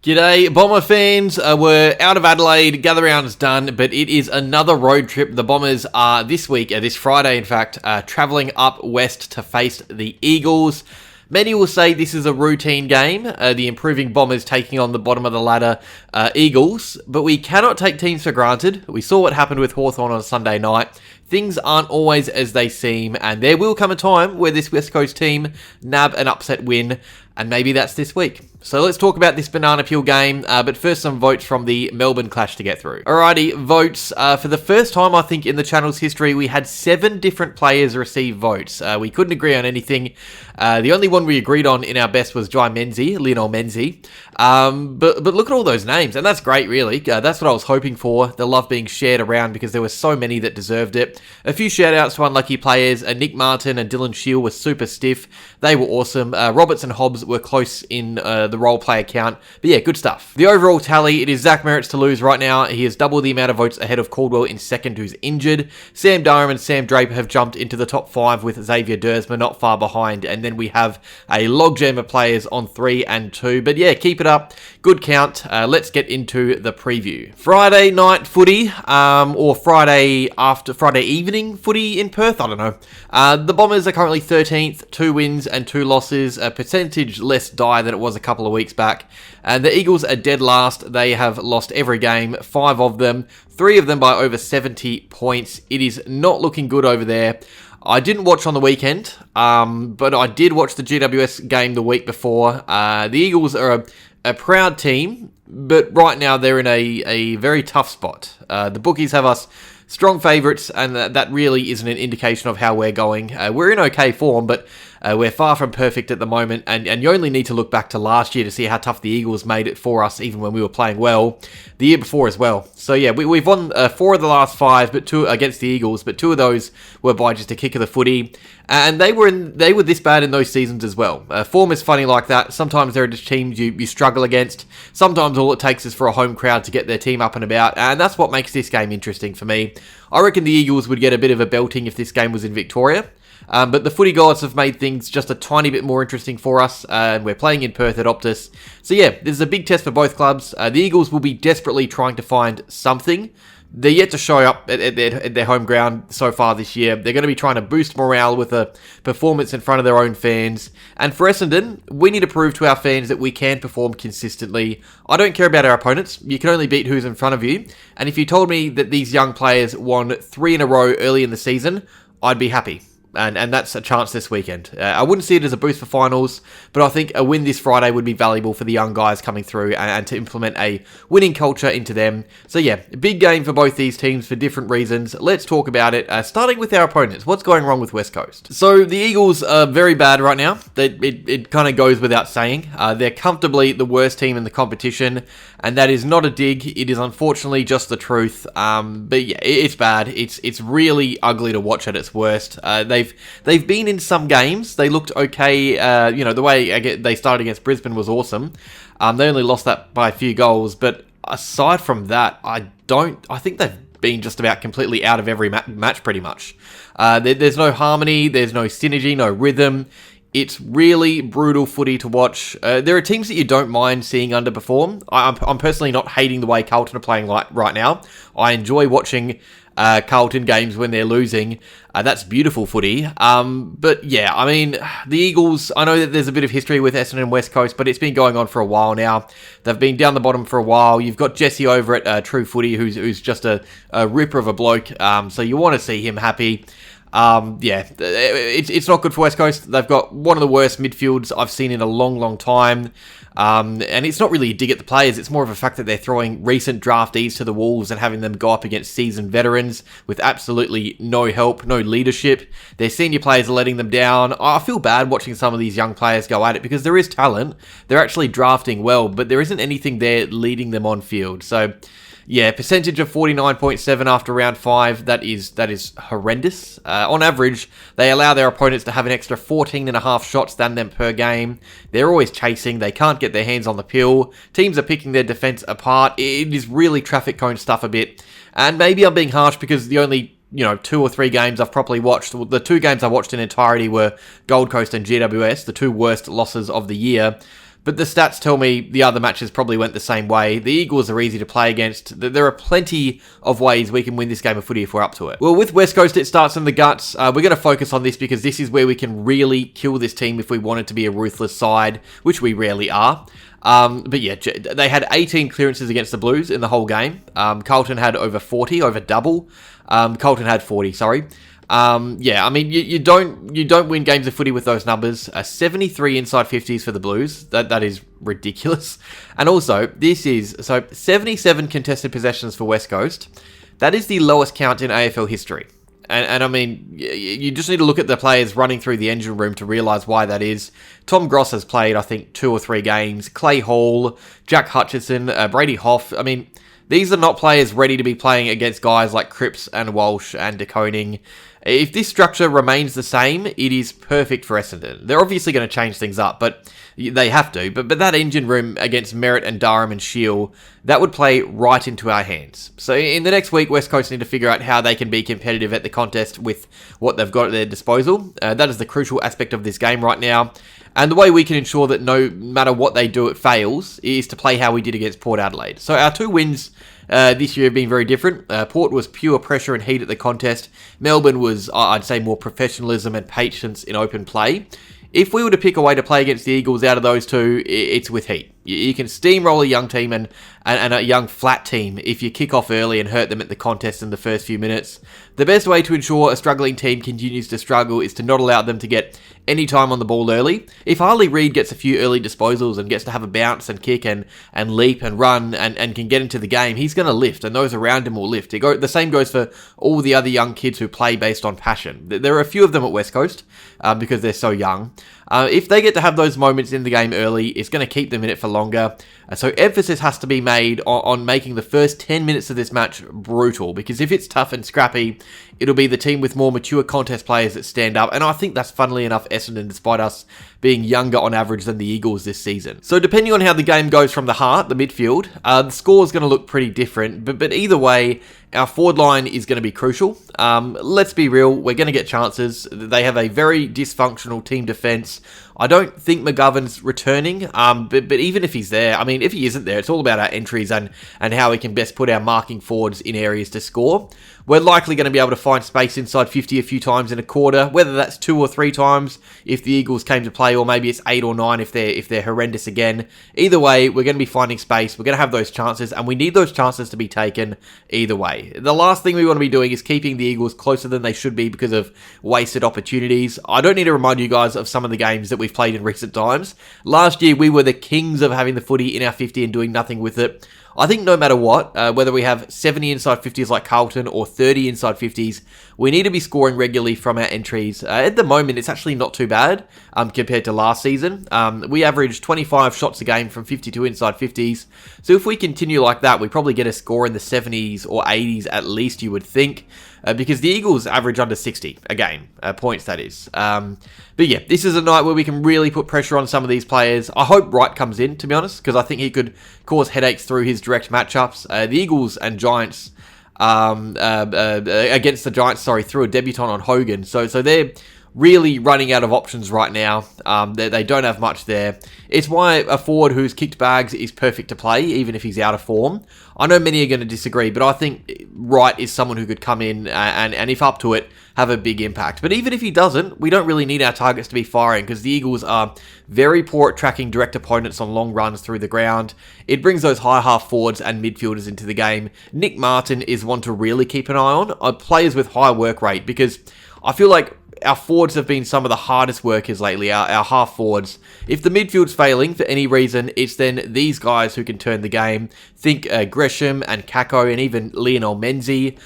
G'day, Bomber fans. We're out of Adelaide, gather round's done, but it is another road trip. The Bombers are this Friday in fact, travelling up west to face the Eagles. Many will say this is a routine game, the improving Bombers taking on the bottom of the ladder Eagles, but we cannot take teams for granted. We saw what happened with Hawthorn on Sunday night. Things aren't always as they seem, and there will come a time where this West Coast team nab an upset win, and maybe that's this week. So let's talk about this banana peel game, but first some votes from the Melbourne clash to get through. Alrighty, votes. For the first time, I think, in the channel's history, we had 7 different players receive votes. We couldn't agree on anything. The only one we agreed on in our best was Lionel Menzie. But look at all those names, and that's great, really. That's what I was hoping for. The love being shared around because there were so many that deserved it. A few shout-outs to unlucky players. Nick Martin and Dylan Shield were super stiff. They were awesome. Roberts and Hobbs were close in the role player count. But yeah, good stuff. The overall tally, it is Zach Merritt's to lose right now. He has double the amount of votes ahead of Caldwell in second, who's injured. Sam Durham and Sam Draper have jumped into the top 5 with Xavier Dersma not far behind. And then we have a logjam of players on 3 and 2. But yeah, keep it up. Good count. Let's get into the preview. Friday night footy, or Friday evening footy in Perth. I don't know. The Bombers are currently 13th, 2 wins and 2 losses, a percentage less dire than it was a couple of weeks back. And the Eagles are dead last. They have lost every game, 5 of them, 3 of them by over 70 points. It is not looking good over there. I didn't watch on the weekend, but I did watch the GWS game the week before. The Eagles are a proud team, but right now they're in a very tough spot. The bookies have us strong favourites, and that really isn't an indication of how we're going. We're in okay form, but we're far from perfect at the moment, and you only need to look back to last year to see how tough the Eagles made it for us, even when we were playing well, the year before as well. So yeah, we've won 4 of the last 5, but 2 against the Eagles, but 2 of those were by just a kick of the footy, and they were this bad in those seasons as well. Form is funny like that. Sometimes there are just teams you struggle against. Sometimes all it takes is for a home crowd to get their team up and about, and that's what makes this game interesting for me. I reckon the Eagles would get a bit of a belting if this game was in Victoria. But the footy gods have made things just a tiny bit more interesting for us, and we're playing in Perth at Optus. So yeah, this is a big test for both clubs. The Eagles will be desperately trying to find something. They're yet to show up at their home ground so far this year. They're going to be trying to boost morale with a performance in front of their own fans. And for Essendon, we need to prove to our fans that we can perform consistently. I don't care about our opponents. You can only beat who's in front of you. And if you told me that these young players won 3 in a row early in the season, I'd be happy. And that's a chance this weekend. I wouldn't see it as a boost for finals, but I think a win this Friday would be valuable for the young guys coming through and to implement a winning culture into them. So yeah, a big game for both these teams for different reasons. Let's talk about it, starting with our opponents. What's going wrong with West Coast? So the Eagles are very bad right now. It kind of goes without saying. They're comfortably the worst team in the competition, and that is not a dig. It is unfortunately just the truth. But yeah, it's bad. It's really ugly to watch at its worst. They've been in some games. They looked okay. The way they started against Brisbane was awesome. They only lost that by a few goals, but aside from that, I think they've been just about completely out of every match pretty much. There's no harmony, there's no synergy, no rhythm. It's really brutal footy to watch. There are teams that you don't mind seeing underperform. I'm personally not hating the way Carlton are playing right now. I enjoy watching Carlton games when they're losing. That's beautiful footy. But yeah, I mean, the Eagles, I know that there's a bit of history with Essendon and West Coast, but it's been going on for a while now. They've been down the bottom for a while. You've got Jesse over at True Footy, who's just a ripper of a bloke. So you want to see him happy. It's not good for West Coast. They've got one of the worst midfields I've seen in a long, long time. And it's not really a dig at the players. It's more of a fact that they're throwing recent draftees to the wolves and having them go up against seasoned veterans with absolutely no help, no leadership. Their senior players are letting them down. I feel bad watching some of these young players go at it because there is talent. They're actually drafting well, but there isn't anything there leading them on field. So yeah, percentage of 49.7 after round 5, that is horrendous. On average, they allow their opponents to have an extra 14.5 shots than them per game. They're always chasing, they can't get their hands on the pill. Teams are picking their defence apart. It is really traffic cone stuff a bit. And maybe I'm being harsh because the only 2 or 3 games I've properly watched, the 2 games I watched in entirety were Gold Coast and GWS, the 2 worst losses of the year. but the stats tell me the other matches probably went the same way. The Eagles are easy to play against. There are plenty of ways we can win this game of footy if we're up to it. Well, with West Coast, it starts in the guts. We're going to focus on this because this is where we can really kill this team if we want it to be a ruthless side, which we rarely are. But yeah, they had 18 clearances against the Blues in the whole game. Carlton had over 40, over double. Carlton had 40, sorry. Yeah, I mean, you don't win games of footy with those numbers. 73 inside 50s for the Blues. That is ridiculous. And also, this is, 77 contested possessions for West Coast. That is the lowest count in AFL history. And I mean, you just need to look at the players running through the engine room to realise why that is. Tom Gross has played, I think, 2 or 3 games. Clay Hall, Jack Hutchison, Brady Hoff. I mean, these are not players ready to be playing against guys like Cripps and Walsh and De Koning. If this structure remains the same, it is perfect for Essendon. They're obviously going to change things up, but they have to. But that engine room against Merritt and Durham and Shield, that would play right into our hands. So in the next week, West Coast need to figure out how they can be competitive at the contest with what they've got at their disposal. That is the crucial aspect of this game right now. And the way we can ensure that no matter what they do, it fails, is to play how we did against Port Adelaide. So our 2 wins this year have been very different. Port was pure pressure and heat at the contest. Melbourne was, I'd say, more professionalism and patience in open play. If we were to pick a way to play against the Eagles out of those 2, it's with heat. You can steamroll a young team and a young flat team if you kick off early and hurt them at the contest in the first few minutes. The best way to ensure a struggling team continues to struggle is to not allow them to get any time on the ball early. If Harley Reid gets a few early disposals and gets to have a bounce and kick and leap and run and can get into the game, he's going to lift, and those around him will lift. The same goes for all the other young kids who play based on passion. There are a few of them at West Coast because they're so young. If they get to have those moments in the game early, it's going to keep them in it for longer. So emphasis has to be made on making the first 10 minutes of this match brutal, because if it's tough and scrappy, it'll be the team with more mature contest players that stand up, and I think that's funnily enough Essendon, despite us being younger on average than the Eagles this season. So depending on how the game goes from the heart, the midfield, the score is going to look pretty different, but either way, our forward line is going to be crucial. Let's be real, we're going to get chances. They have a very dysfunctional team defence. I don't think McGovern's returning, but even if he's there, I mean, if he isn't there, it's all about our entries and how we can best put our marking forwards in areas to score. We're likely going to be able to find space inside 50 a few times in a quarter, whether that's 2 or 3 times if the Eagles came to play, or maybe it's 8 or 9 if they're horrendous again. Either way, we're going to be finding space, we're going to have those chances, and we need those chances to be taken either way. The last thing we want to be doing is keeping the Eagles closer than they should be because of wasted opportunities. I don't need to remind you guys of some of the games that we've played in recent times. Last year, we were the kings of having the footy in our 50 and doing nothing with it. I think no matter what, whether we have 70 inside 50s like Carlton or 30 inside 50s, we need to be scoring regularly from our entries. At the moment, it's actually not too bad compared to last season. We averaged 25 shots a game from 52 inside 50s. So if we continue like that, we probably get a score in the 70s or 80s at least, you would think. Because the Eagles average under 60 a game, points that is. But yeah, this is a night where we can really put pressure on some of these players. I hope Wright comes in, to be honest, because I think he could cause headaches through his direct matchups. The Eagles and Giants, against the Giants, through a debutant on Hogan. So they're really running out of options right now. They don't have much there. It's why a forward who's kicked bags is perfect to play, even if he's out of form. I know many are going to disagree, but I think Wright is someone who could come in and if up to it, have a big impact. But even if he doesn't, we don't really need our targets to be firing, because the Eagles are very poor at tracking direct opponents on long runs through the ground. It brings those high half forwards and midfielders into the game. Nick Martin is one to really keep an eye on. Players with high work rate, because I feel like our forwards have been some of the hardest workers lately, our half forwards. If the midfield's failing for any reason, it's then these guys who can turn the game. Think Gresham and Kako and even Lionel Menzie,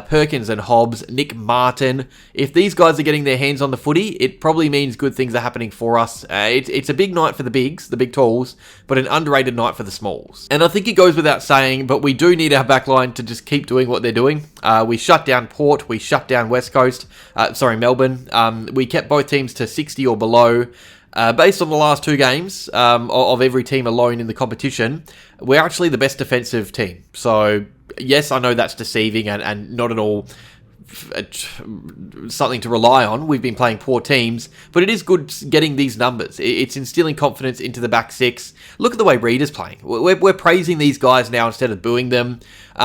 Perkins and Hobbs, Nick Martin. If these guys are getting their hands on the footy, it probably means good things are happening for us. It's a big night for the bigs, the big talls, but an underrated night for the smalls. And I think it goes without saying, but we do need our backline to just keep doing what they're doing. We shut down Port, we shut down West Coast, Melbourne. We kept both teams to 60 or below. Based on the last 2 games of every team alone in the competition, we're actually the best defensive team. So, yes, I know that's deceiving and not at all something to rely on. We've been playing poor teams, but it is good getting these numbers. It's instilling confidence into the back six. Look at the way Reed is playing. We're praising these guys now instead of booing them.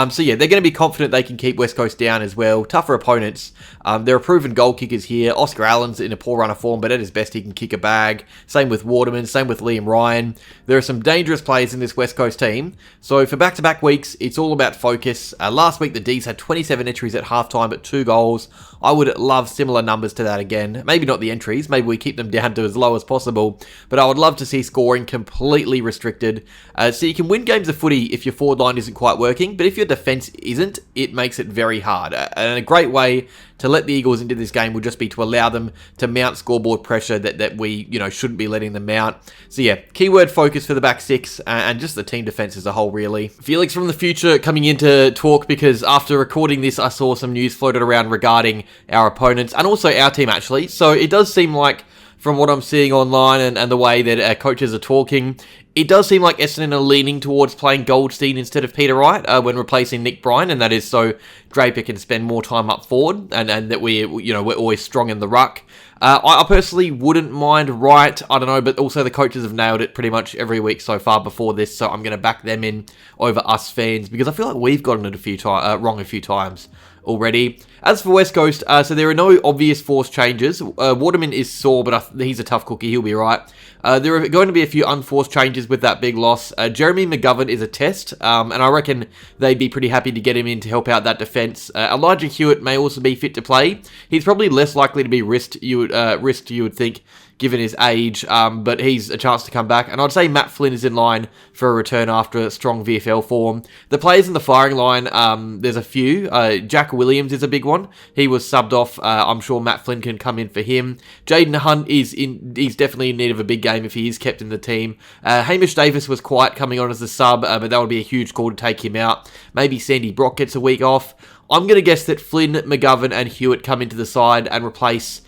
So yeah, they're going to be confident they can keep West Coast down as well. Tougher opponents. There are proven goal kickers here. Oscar Allen's in a poor run of form, but at his best he can kick a bag. Same with Waterman, same with Liam Ryan. There are some dangerous players in this West Coast team. So for back-to-back weeks, it's all about focus. Last week the D's had 27 entries at halftime but 2 goals. I would love similar numbers to that again. Maybe not the entries. Maybe we keep them down to as low as possible. But I would love to see scoring completely restricted. So you can win games of footy if your forward line isn't quite working. But if your defence isn't, it makes it very hard. And a great way to let the Eagles into this game would just be to allow them to mount scoreboard pressure that we, shouldn't be letting them mount. So yeah, keyword focus for the back six and just the team defence as a whole, really. Felix from the future coming in to talk, because after recording this, I saw some news floated around regarding our opponents and also our team, actually. So it does seem like, from what I'm seeing online and the way that our coaches are talking, it does seem like Essendon are leaning towards playing Goldstein instead of Peter Wright when replacing Nick Bryan, and that is so Draper can spend more time up forward and that we're always strong in the ruck. I personally wouldn't mind Wright, I don't know, but also the coaches have nailed it pretty much every week so far before this, so I'm going to back them in over us fans, because I feel like we've gotten it wrong a few times already. As for West Coast, so there are no obvious forced changes. Waterman is sore, but he's a tough cookie. He'll be right. There are going to be a few unforced changes with that big loss. Jeremy McGovern is a test, and I reckon they'd be pretty happy to get him in to help out that defence. Elijah Hewitt may also be fit to play. He's probably less likely to be risked, you would think, given his age, but he's a chance to come back. And I'd say Matt Flynn is in line for a return after a strong VFL form. The players in the firing line, there's a few. Jack Williams is a big one. He was subbed off. I'm sure Matt Flynn can come in for him. Jaden Hunt he's definitely in need of a big game if he is kept in the team. Hamish Davis was quiet coming on as a sub, but that would be a huge call to take him out. Maybe Sandy Brock gets a week off. I'm going to guess that Flynn, McGovern and Hewitt come into the side and replace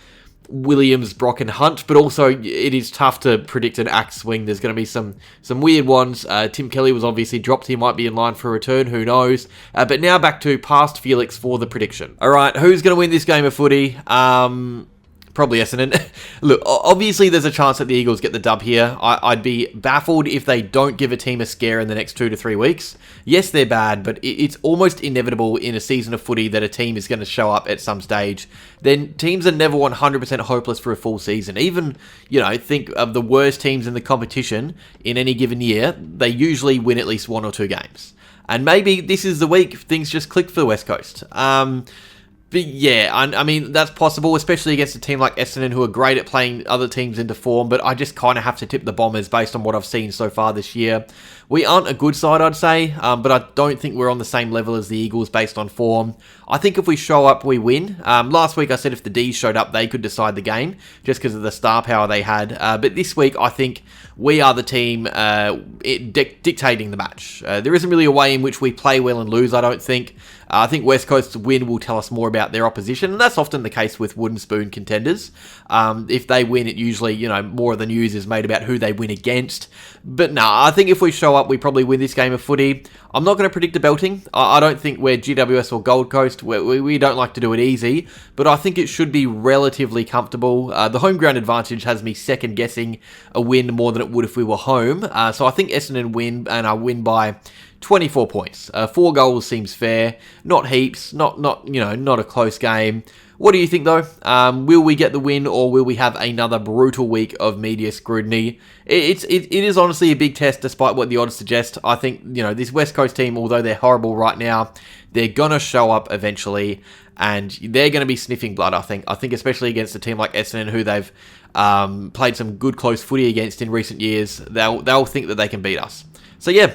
Williams, Brock and Hunt, but also it is tough to predict an axe swing. There's going to be some weird ones. Tim Kelly was obviously dropped. He might be in line for a return. Who knows? But now back to past Felix for the prediction. All right, who's going to win this game of footy? Probably Essendon. Look, obviously there's a chance that the Eagles get the dub here. I'd be baffled if they don't give a team a scare in the next 2 to 3 weeks. Yes, they're bad, but it's almost inevitable in a season of footy that a team is going to show up at some stage. Then teams are never 100% hopeless for a full season. Even, think of the worst teams in the competition in any given year. They usually win at least 1 or 2 games. And maybe this is the week things just click for the West Coast. But yeah, I mean, that's possible, especially against a team like Essendon, who are great at playing other teams into form, but I just kind of have to tip the Bombers based on what I've seen so far this year. We aren't a good side, I'd say, but I don't think we're on the same level as the Eagles based on form. I think if we show up, we win. Last week I said if the D's showed up, they could decide the game, just because of the star power they had. But this week, I think we are the team dictating the match. There isn't really a way in which we play well and lose, I don't think. I think West Coast's win will tell us more about their opposition, and that's often the case with wooden spoon contenders. If they win, it usually, more of the news is made about who they win against. But I think if we show up, we probably win this game of footy. I'm not going to predict a belting. I don't think we're GWS or Gold Coast. We don't like to do it easy, but I think it should be relatively comfortable. The home ground advantage has me second guessing a win more than it would if we were home. So I think Essendon win, and I win by 24 points. 4 goals seems fair. Not heaps. Not a close game. What do you think, though? Will we get the win, or will we have another brutal week of media scrutiny? It is honestly a big test, despite what the odds suggest. I think, this West Coast team, although they're horrible right now, they're going to show up eventually, and they're going to be sniffing blood, I think. I think especially against a team like Essendon, who they've played some good close footy against in recent years, they'll think that they can beat us. So yeah,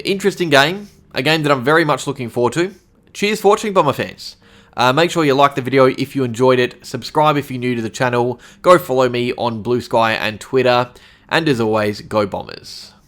interesting game. A game that I'm very much looking forward to. Cheers for watching, Bomber fans. Make sure you like the video if you enjoyed it. Subscribe if you're new to the channel. Go follow me on Blue Sky and Twitter. And as always, go Bombers.